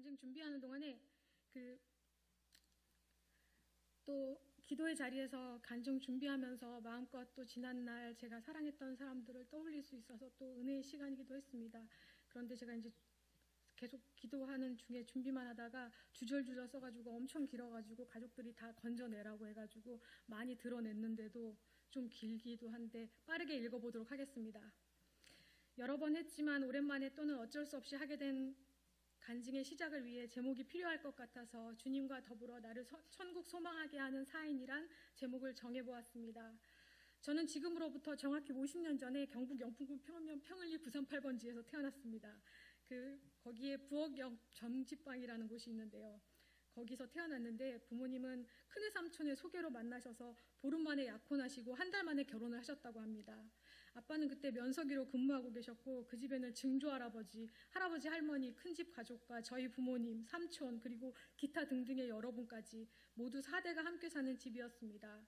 간증 준비하는 동안에 또 기도의 자리에서 간증 준비하면서 마음껏 또 지난날 제가 사랑했던 사람들을 떠올릴 수 있어서 또 은혜의 시간이기도 했습니다. 그런데 제가 이제 계속 기도하는 중에 준비만 하다가 주절주절 써가지고 엄청 길어가지고 가족들이 다 건져내라고 해가지고 많이 드러냈는데도 좀 길기도 한데 빠르게 읽어보도록 하겠습니다. 여러 번 했지만 오랜만에 또는 어쩔 수 없이 하게 된 간증의 시작을 위해 제목이 필요할 것 같아서 주님과 더불어 나를 천국 소망하게 하는 사인이란 제목을 정해보았습니다. 저는 지금으로부터 정확히 50년 전에 경북 영풍군 평을리 938번지에서 태어났습니다. 거기에 부엌역 점집방이라는 곳이 있는데요. 거기서 태어났는데 부모님은 큰애 삼촌의 소개로 만나셔서 보름 만에 약혼하시고 한 달 만에 결혼을 하셨다고 합니다. 아빠는 그때 면석이로 근무하고 계셨고 그 집에는 증조할아버지, 할아버지, 할머니, 큰집 가족과 저희 부모님, 삼촌 그리고 기타 등등의 여러분까지 모두 4대가 함께 사는 집이었습니다.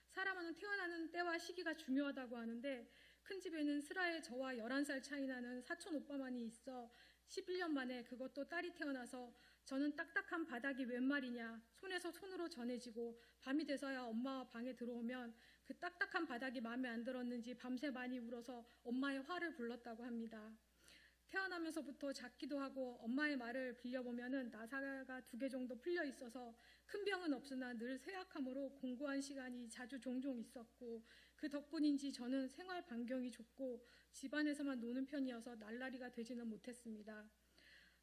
사람은 태어나는 때와 시기가 중요하다고 하는데 큰 집에는 슬하에 저와 11살 차이 나는 사촌 오빠만이 있어 11년 만에 그것도 딸이 태어나서 저는 딱딱한 바닥이 웬 말이냐 손에서 손으로 전해지고 밤이 돼서야 엄마와 방에 들어오면 그 딱딱한 바닥이 마음에 안 들었는지 밤새 많이 울어서 엄마의 화를 불렀다고 합니다. 태어나면서부터 잤기도 하고 엄마의 말을 빌려보면은 나사가 2개 정도 풀려 있어서 큰 병은 없으나 늘 쇠약함으로 공고한 시간이 자주 종종 있었고 그 덕분인지 저는 생활 반경이 좁고 집안에서만 노는 편이어서 날라리가 되지는 못했습니다.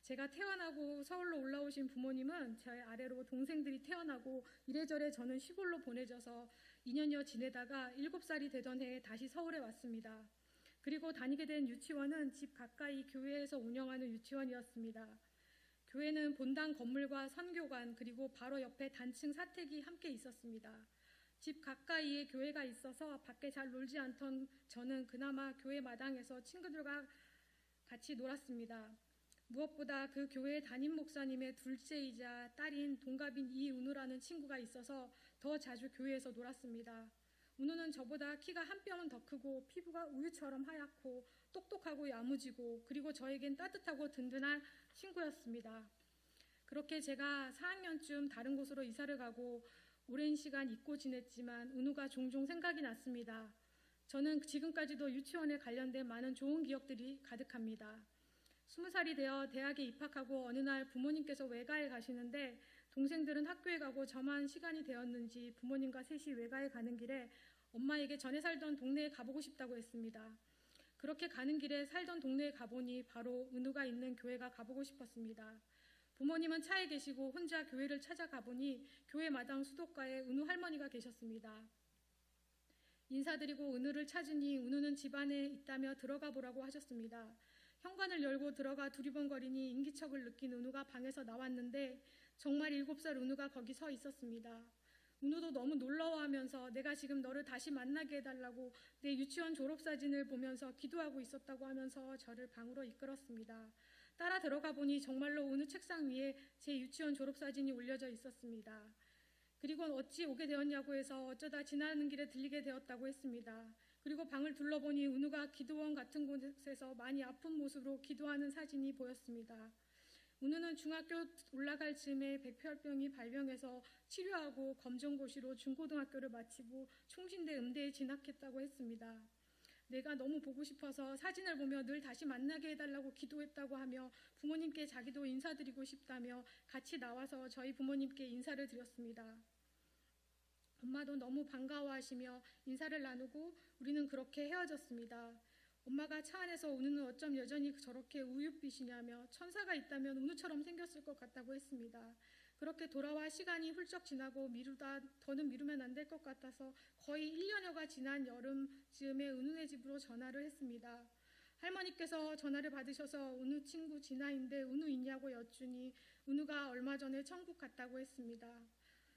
제가 태어나고 서울로 올라오신 부모님은 제 아래로 동생들이 태어나고 이래저래 저는 시골로 보내져서 2년여 지내다가 7살이 되던 해에 다시 서울에 왔습니다. 그리고 다니게 된 유치원은 집 가까이 교회에서 운영하는 유치원이었습니다. 교회는 본당 건물과 선교관 그리고 바로 옆에 단층 사택이 함께 있었습니다. 집 가까이에 교회가 있어서 밖에 잘 놀지 않던 저는 그나마 교회 마당에서 친구들과 같이 놀았습니다. 무엇보다 그 교회 담임 목사님의 둘째이자 딸인 동갑인 이은우라는 친구가 있어서 더 자주 교회에서 놀았습니다. 은우는 저보다 키가 한 뼘은 더 크고 피부가 우유처럼 하얗고 똑똑하고 야무지고 그리고 저에겐 따뜻하고 든든한 친구였습니다. 그렇게 제가 4학년쯤 다른 곳으로 이사를 가고 오랜 시간 잊고 지냈지만 은우가 종종 생각이 났습니다. 저는 지금까지도 유치원에 관련된 많은 좋은 기억들이 가득합니다. 20살이 되어 대학에 입학하고 어느 날 부모님께서 외가에 가시는데 동생들은 학교에 가고 저만 시간이 되었는지 부모님과 셋이 외가에 가는 길에 엄마에게 전에 살던 동네에 가보고 싶다고 했습니다. 그렇게 가는 길에 살던 동네에 가보니 바로 은우가 있는 교회가 가보고 싶었습니다. 부모님은 차에 계시고 혼자 교회를 찾아가 보니 교회 마당 수도가에 은우 할머니가 계셨습니다. 인사드리고 은우를 찾으니 은우는 집 안에 있다며 들어가 보라고 하셨습니다. 현관을 열고 들어가 두리번거리니 인기척을 느낀 은우가 방에서 나왔는데 정말 7살 은우가 거기 서 있었습니다. 은우도 너무 놀라워하면서 내가 지금 너를 다시 만나게 해달라고 내 유치원 졸업사진을 보면서 기도하고 있었다고 하면서 저를 방으로 이끌었습니다. 따라 들어가 보니 정말로 은우 책상 위에 제 유치원 졸업사진이 올려져 있었습니다. 그리고 어찌 오게 되었냐고 해서 어쩌다 지나는 길에 들리게 되었다고 했습니다. 그리고 방을 둘러보니 은우가 기도원 같은 곳에서 많이 아픈 모습으로 기도하는 사진이 보였습니다. 은우는 중학교 올라갈 즈음에 백혈병이 발병해서 치료하고 검정고시로 중고등학교를 마치고 충신대 음대에 진학했다고 했습니다. 내가 너무 보고 싶어서 사진을 보며 늘 다시 만나게 해달라고 기도했다고 하며 부모님께 자기도 인사드리고 싶다며 같이 나와서 저희 부모님께 인사를 드렸습니다. 엄마도 너무 반가워하시며 인사를 나누고 우리는 그렇게 헤어졌습니다. 엄마가 차 안에서 은우는 어쩜 여전히 저렇게 우윳빛이냐며 천사가 있다면 은우처럼 생겼을 것 같다고 했습니다. 그렇게 돌아와 시간이 훌쩍 지나고 미루다 더는 미루면 안 될 것 같아서 거의 1년여가 지난 여름쯤에 은우네 집으로 전화를 했습니다. 할머니께서 전화를 받으셔서 은우 친구 진아인데 은우 있냐고 여쭈니 은우가 얼마 전에 천국 갔다고 했습니다.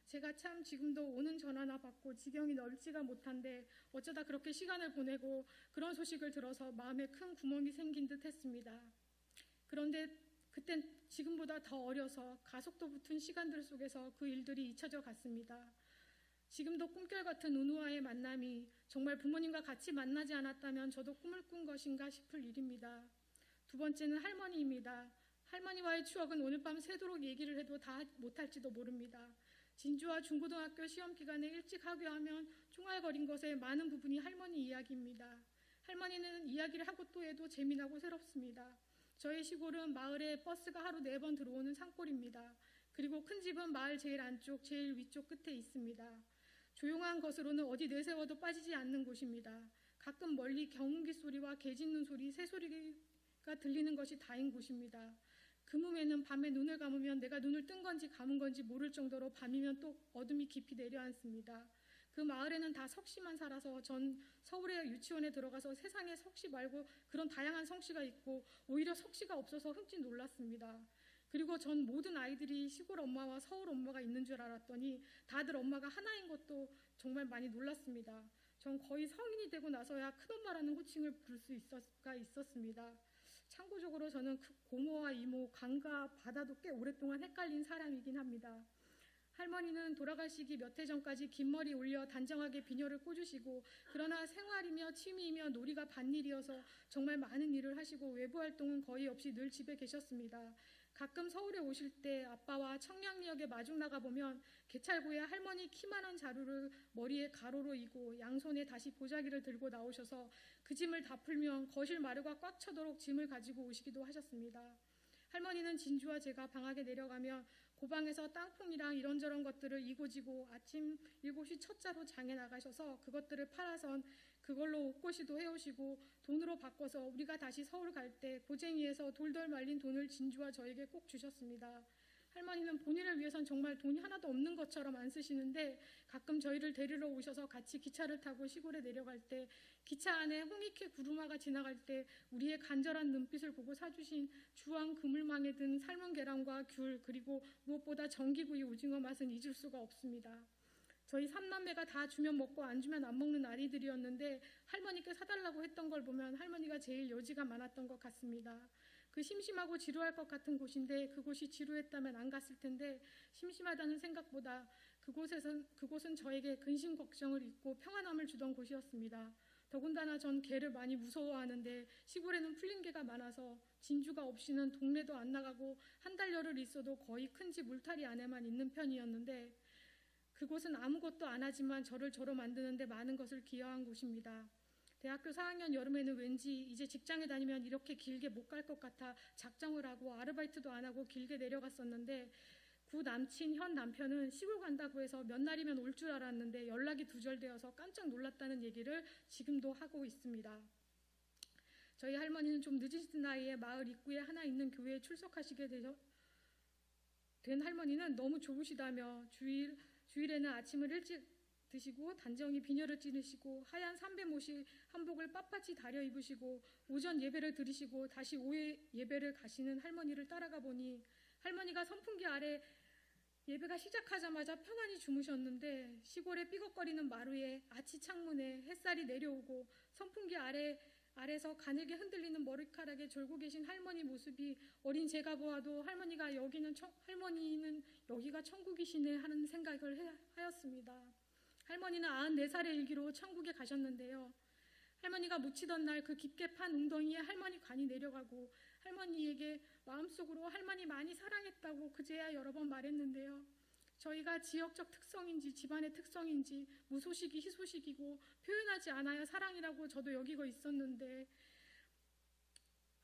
제가 참 지금도 오는 전화나 받고 지경이 넓지가 못한데 어쩌다 그렇게 시간을 보내고 그런 소식을 들어서 마음에 큰 구멍이 생긴 듯 했습니다. 그런데 그땐 지금보다 더 어려서 가속도 붙은 시간들 속에서 그 일들이 잊혀져 갔습니다. 지금도 꿈결 같은 은우와의 만남이 정말 부모님과 같이 만나지 않았다면 저도 꿈을 꾼 것인가 싶을 일입니다. 두 번째는 할머니입니다. 할머니와의 추억은 오늘 밤 새도록 얘기를 해도 다 못할지도 모릅니다. 진주와 중고등학교 시험 기간에 일찍 하교하면 총알거린 것의 많은 부분이 할머니 이야기입니다. 할머니는 이야기를 하고 또 해도 재미나고 새롭습니다. 저희 시골은 마을에 버스가 하루 4번 들어오는 산골입니다. 그리고 큰 집은 마을 제일 안쪽, 제일 위쪽 끝에 있습니다. 조용한 것으로는 어디 내세워도 빠지지 않는 곳입니다. 가끔 멀리 경운기 소리와 개 짖는 소리, 새 소리가 들리는 것이 다인 곳입니다. 금음에는 밤에 눈을 감으면 내가 눈을 뜬 건지 감은 건지 모를 정도로 밤이면 또 어둠이 깊이 내려앉습니다. 그 마을에는 다 석씨만 살아서 전 서울의 유치원에 들어가서 세상에 석씨 말고 그런 다양한 성씨가 있고 오히려 석씨가 없어서 흠칫 놀랐습니다. 그리고 전 모든 아이들이 시골 엄마와 서울 엄마가 있는 줄 알았더니 다들 엄마가 하나인 것도 정말 많이 놀랐습니다. 전 거의 성인이 되고 나서야 큰엄마라는 호칭을 부를 수가 있었습니다. 참고적으로 저는 고모와 이모, 강과 바다도 꽤 오랫동안 헷갈린 사람이긴 합니다. 할머니는 돌아가시기 몇 해 전까지 긴 머리 올려 단정하게 비녀를 꽂으시고 그러나 생활이며 취미이며 놀이가 반일이어서 정말 많은 일을 하시고 외부 활동은 거의 없이 늘 집에 계셨습니다. 가끔 서울에 오실 때 아빠와 청량리역에 마중 나가보면 개찰구에 할머니 키만한 자루를 머리에 가로로 이고 양손에 다시 보자기를 들고 나오셔서 그 짐을 다 풀면 거실 마루가 꽉 차도록 짐을 가지고 오시기도 하셨습니다. 할머니는 진주와 제가 방학에 내려가면 고방에서 땅콩이랑 이런저런 것들을 이고지고 아침 7시 첫자로 장에 나가셔서 그것들을 팔아선 그걸로 옷고시도 해오시고 돈으로 바꿔서 우리가 다시 서울 갈 때 보쟁이에서 돌돌 말린 돈을 진주와 저에게 꼭 주셨습니다. 할머니는 본인을 위해선 정말 돈이 하나도 없는 것처럼 안 쓰시는데 가끔 저희를 데리러 오셔서 같이 기차를 타고 시골에 내려갈 때 기차 안에 홍익회 구루마가 지나갈 때 우리의 간절한 눈빛을 보고 사주신 주황 그물망에 든 삶은 계란과 귤 그리고 무엇보다 전기구이 오징어 맛은 잊을 수가 없습니다. 저희 3남매가 다 주면 먹고 안 주면 안 먹는 아이들이었는데 할머니께 사달라고 했던 걸 보면 할머니가 제일 여지가 많았던 것 같습니다. 그 심심하고 지루할 것 같은 곳인데 그곳이 지루했다면 안 갔을 텐데 심심하다는 생각보다 그곳은 저에게 근심 걱정을 잊고 평안함을 주던 곳이었습니다. 더군다나 전 개를 많이 무서워하는데 시골에는 풀린 개가 많아서 진주가 없이는 동네도 안 나가고 한 달 열흘 있어도 거의 큰 집 울타리 안에만 있는 편이었는데 그곳은 아무것도 안 하지만 저를 저로 만드는데 많은 것을 기여한 곳입니다. 대학교 4학년 여름에는 왠지 이제 직장에 다니면 이렇게 길게 못 갈 것 같아 작정을 하고 아르바이트도 안 하고 길게 내려갔었는데 구 남친 현 남편은 시골 간다고 해서 몇 날이면 올 줄 알았는데 연락이 두절되어서 깜짝 놀랐다는 얘기를 지금도 하고 있습니다. 저희 할머니는 좀 늦은 나이에 마을 입구에 하나 있는 교회에 출석하시게 된 할머니는 너무 좋으시다며 주일에는 아침을 일찍 드시고 단정히 비녀를 찌르시고 하얀 삼배모시 한복을 빳빳이 다려 입으시고 오전 예배를 드리시고 다시 오후에 예배를 가시는 할머니를 따라가 보니 할머니가 선풍기 아래 예배가 시작하자마자 편안히 주무셨는데 시골의 삐걱거리는 마루에 아치 창문에 햇살이 내려오고 선풍기 아래서 가늘게 흔들리는 머리카락에 졸고 계신 할머니 모습이 어린 제가 보아도 할머니는 여기가 천국이시네 하는 생각을 하였습니다. 할머니는 94살의 일기로 천국에 가셨는데요. 할머니가 묻히던 날 그 깊게 판 웅덩이에 할머니 관이 내려가고 할머니에게 마음속으로 할머니 많이 사랑했다고 그제야 여러 번 말했는데요. 저희가 지역적 특성인지 집안의 특성인지 무소식이 희소식이고 표현하지 않아야 사랑이라고 저도 여기고 있었는데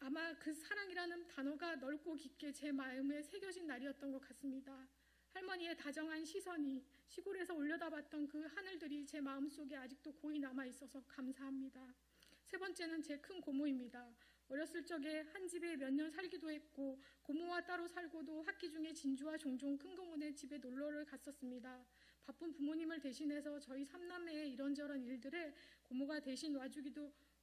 아마 그 사랑이라는 단어가 넓고 깊게 제 마음에 새겨진 날이었던 것 같습니다. 할머니의 다정한 시선이 시골에서 올려다봤던 그 하늘들이 제 마음속에 아직도 고이 남아있어서 감사합니다. 세 번째는 제 큰 고모입니다. 어렸을 적에 한 집에 몇 년 살기도 했고 고모와 따로 살고도 학기 중에 진주와 종종 큰 고모네 집에 놀러를 갔었습니다. 바쁜 부모님을 대신해서 저희 3남매의 이런저런 일들에 고모가 대신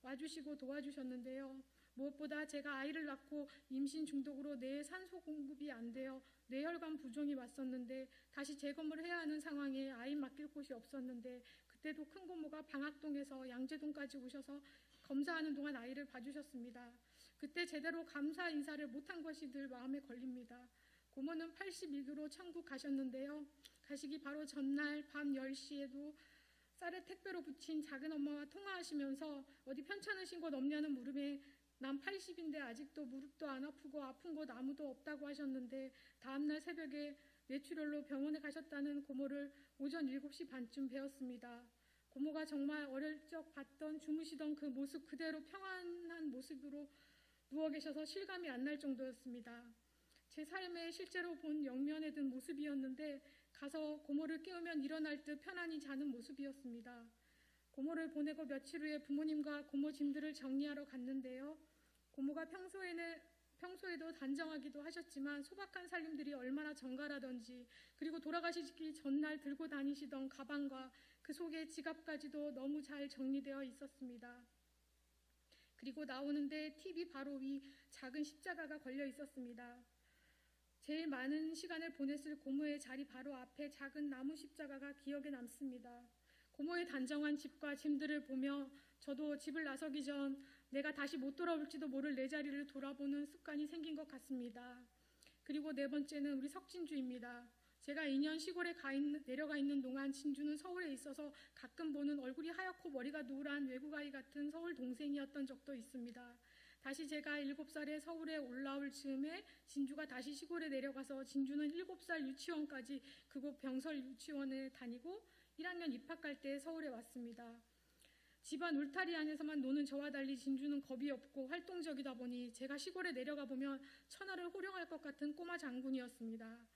와주시고 도와주셨는데요. 무엇보다 제가 아이를 낳고 임신 중독으로 뇌에 산소 공급이 안 되어 뇌혈관 부종이 왔었는데 다시 재검을 해야 하는 상황에 아이 맡길 곳이 없었는데 그때도 큰 고모가 방학동에서 양재동까지 오셔서 검사하는 동안 아이를 봐주셨습니다. 그때 제대로 감사 인사를 못한 것이 늘 마음에 걸립니다. 고모는 81기로 천국 가셨는데요. 가시기 바로 전날 밤 10시에도 쌀을 택배로 붙인 작은 엄마와 통화하시면서 어디 편찮으신 곳 없냐는 물음에 남 80인데 아직도 무릎도 안 아프고 아픈 곳 아무도 없다고 하셨는데 다음날 새벽에 뇌출혈로 병원에 가셨다는 고모를 오전 7시 반쯤 뵈었습니다. 고모가 정말 어릴 적 봤던 주무시던 그 모습 그대로 평안한 모습으로 누워 계셔서 실감이 안 날 정도였습니다. 제 삶에 실제로 본 영면에 든 모습이었는데 가서 고모를 깨우면 일어날 듯 편안히 자는 모습이었습니다. 고모를 보내고 며칠 후에 부모님과 고모 짐들을 정리하러 갔는데요. 고모가 평소에도 단정하기도 하셨지만 소박한 살림들이 얼마나 정갈하던지, 그리고 돌아가시기 전날 들고 다니시던 가방과 그 속에 지갑까지도 너무 잘 정리되어 있었습니다. 그리고 나오는데 TV 바로 위 작은 십자가가 걸려 있었습니다. 제일 많은 시간을 보냈을 고모의 자리 바로 앞에 작은 나무 십자가가 기억에 남습니다. 고모의 단정한 집과 짐들을 보며 저도 집을 나서기 전 내가 다시 못 돌아올지도 모를 내 자리를 돌아보는 습관이 생긴 것 같습니다. 그리고 네 번째는 우리 석진주입니다. 제가 2년 시골에 내려가 있는 동안 진주는 서울에 있어서 가끔 보는 얼굴이 하얗고 머리가 노란 외국 아이 같은 서울 동생이었던 적도 있습니다. 다시 제가 7살에 서울에 올라올 즈음에 진주가 다시 시골에 내려가서 진주는 7살 유치원까지 그곳 병설 유치원에 다니고 1학년 입학할 때 서울에 왔습니다. 집안 울타리 안에서만 노는 저와 달리 진주는 겁이 없고 활동적이다 보니 제가 시골에 내려가 보면 천하를 호령할 것 같은 꼬마 장군이었습니다.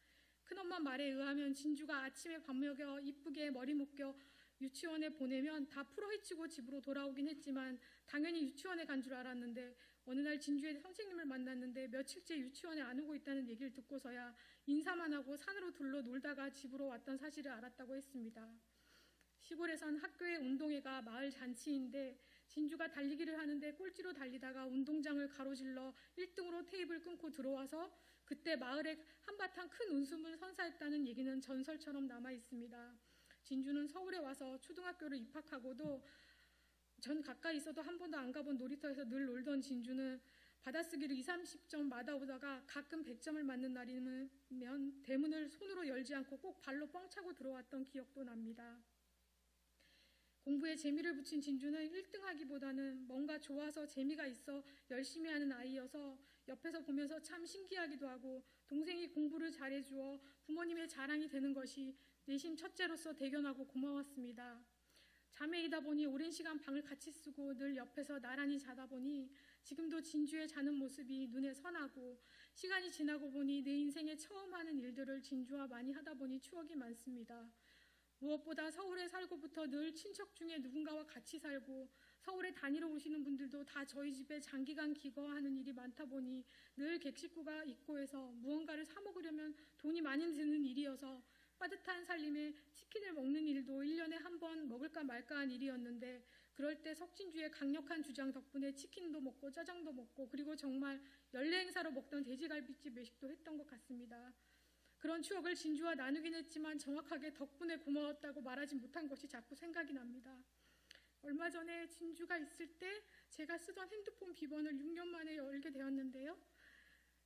큰엄마 말에 의하면 진주가 아침에 밥 먹여 이쁘게 머리 묶여 유치원에 보내면 다 풀어헤치고 집으로 돌아오긴 했지만 당연히 유치원에 간 줄 알았는데 어느 날 진주의 선생님을 만났는데 며칠째 유치원에 안 오고 있다는 얘기를 듣고서야 인사만 하고 산으로 둘러 놀다가 집으로 왔던 사실을 알았다고 했습니다. 시골에선 학교의 운동회가 마을 잔치인데 진주가 달리기를 하는데 꼴찌로 달리다가 운동장을 가로질러 1등으로 테이블 끊고 들어와서 그때 마을에 한바탕 큰 웃음을 선사했다는 얘기는 전설처럼 남아 있습니다. 진주는 서울에 와서 초등학교를 입학하고도 전 가까이 있어도 한 번도 안 가본 놀이터에서 늘 놀던 진주는 받아쓰기를 20, 30점 맞아오다가 가끔 100점을 맞는 날이면 대문을 손으로 열지 않고 꼭 발로 뻥 차고 들어왔던 기억도 납니다. 공부에 재미를 붙인 진주는 1등하기보다는 뭔가 좋아서 재미가 있어 열심히 하는 아이여서 옆에서 보면서 참 신기하기도 하고 동생이 공부를 잘해주어 부모님의 자랑이 되는 것이 내심 첫째로서 대견하고 고마웠습니다. 자매이다 보니 오랜 시간 방을 같이 쓰고 늘 옆에서 나란히 자다 보니 지금도 진주의 자는 모습이 눈에 선하고 시간이 지나고 보니 내 인생에 처음 하는 일들을 진주와 많이 하다 보니 추억이 많습니다. 무엇보다 서울에 살고부터 늘 친척 중에 누군가와 같이 살고 서울에 다니러 오시는 분들도 다 저희 집에 장기간 기거하는 일이 많다 보니 늘 객식구가 있고 해서 무언가를 사 먹으려면 돈이 많이 드는 일이어서 빠듯한 살림에 치킨을 먹는 일도 1년에 한 번 먹을까 말까한 일이었는데 그럴 때 석진주의 강력한 주장 덕분에 치킨도 먹고 짜장도 먹고 그리고 정말 연례 행사로 먹던 돼지갈비집 외식도 했던 것 같습니다. 그런 추억을 진주와 나누긴 했지만 정확하게 덕분에 고마웠다고 말하지 못한 것이 자꾸 생각이 납니다. 얼마 전에 진주가 있을 때 제가 쓰던 핸드폰 비번을 6년 만에 열게 되었는데요.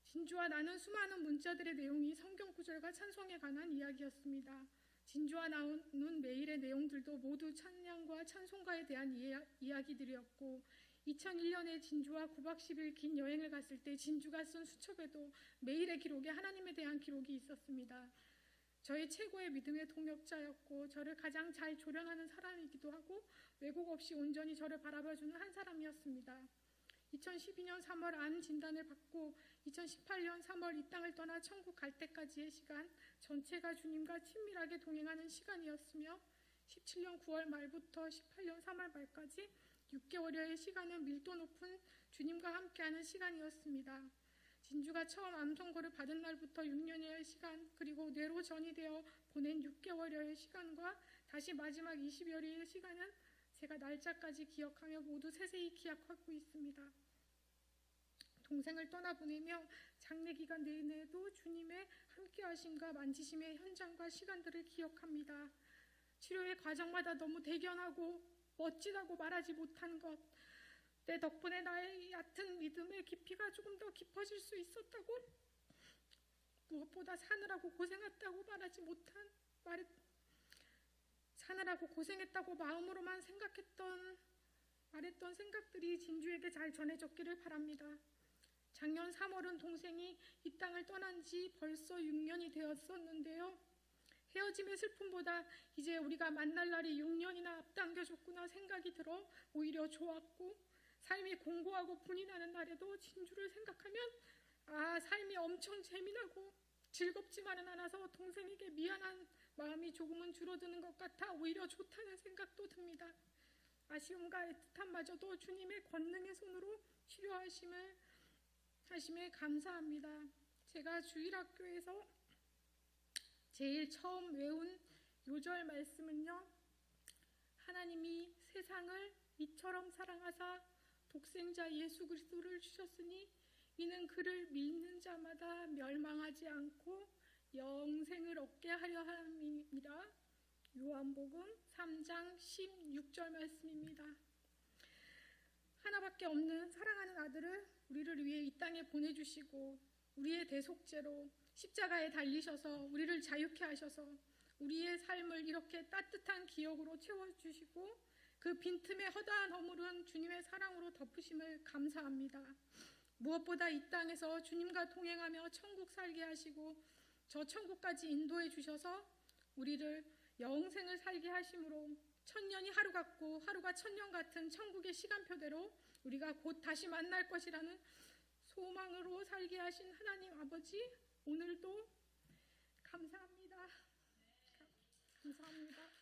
진주와 나눈 수많은 문자들의 내용이 성경 구절과 찬송에 관한 이야기였습니다. 진주와 나누는 메일의 내용들도 모두 찬양과 찬송가에 대한 이야기들이었고 2001년에 진주와 9박 10일 긴 여행을 갔을 때 진주가 쓴 수첩에도 메일의 기록에 하나님에 대한 기록이 있었습니다. 저의 최고의 믿음의 동역자였고 저를 가장 잘 조련하는 사람이기도 하고 왜곡 없이 온전히 저를 바라봐주는 한 사람이었습니다. 2012년 3월 암 진단을 받고 2018년 3월 이 땅을 떠나 천국 갈 때까지의 시간 전체가 주님과 친밀하게 동행하는 시간이었으며 17년 9월 말부터 18년 3월 말까지 6개월여의 시간은 밀도 높은 주님과 함께하는 시간이었습니다. 진주가 처음 암 선고를 받은 날부터 6년여의 시간 그리고 뇌로 전이 되어 보낸 6개월여의 시간과 다시 마지막 20여일의 시간은 제가 날짜까지 기억하며 모두 세세히 기억하고 있습니다. 동생을 떠나보내며 장례 기간 내내도 주님의 함께하심과 만지심의 현장과 시간들을 기억합니다. 치료의 과정마다 너무 대견하고 멋지다고 말하지 못한 것, 내 덕분에 나의 얕은 믿음의 깊이가 조금 더 깊어질 수 있었다고, 무엇보다 사느라고 고생했다고 사느라고 고생했다고 마음으로만 생각했던 말했던 생각들이 진주에게 잘 전해졌기를 바랍니다. 작년 3월은 동생이 이 땅을 떠난 지 벌써 6년이 되었었는데요. 헤어짐의 슬픔보다 이제 우리가 만날 날이 6년이나 앞당겨졌구나 생각이 들어 오히려 좋았고, 삶이 공고하고 분이 나는 날에도 진주를 생각하면 삶이 엄청 재미나고 즐겁지만은 않아서 동생에게 미안한 마음이 조금은 줄어드는 것 같아 오히려 좋다는 생각도 듭니다. 아쉬움과 애틋함마저도 주님의 권능의 손으로 치료하심에 감사합니다. 제가 주일학교에서 제일 처음 외운 요절 말씀은요, 하나님이 세상을 이처럼 사랑하사 독생자 예수 그리스도를 주셨으니 이는 그를 믿는 자마다 멸망하지 않고 영생을 얻게 하려 함이니라. 요한복음 3장 16절 말씀입니다. 하나밖에 없는 사랑하는 아들을 우리를 위해 이 땅에 보내주시고 우리의 대속죄로 십자가에 달리셔서 우리를 자유케 하셔서 우리의 삶을 이렇게 따뜻한 기억으로 채워주시고 그 빈틈에 허다한 허물은 주님의 사랑으로 덮으심을 감사합니다. 무엇보다 이 땅에서 주님과 동행하며 천국 살게 하시고 저 천국까지 인도해 주셔서 우리를 영생을 살게 하심으로 천년이 하루 같고 하루가 천년 같은 천국의 시간표대로 우리가 곧 다시 만날 것이라는 소망으로 살게 하신 하나님 아버지, 오늘도 감사합니다. 감사합니다.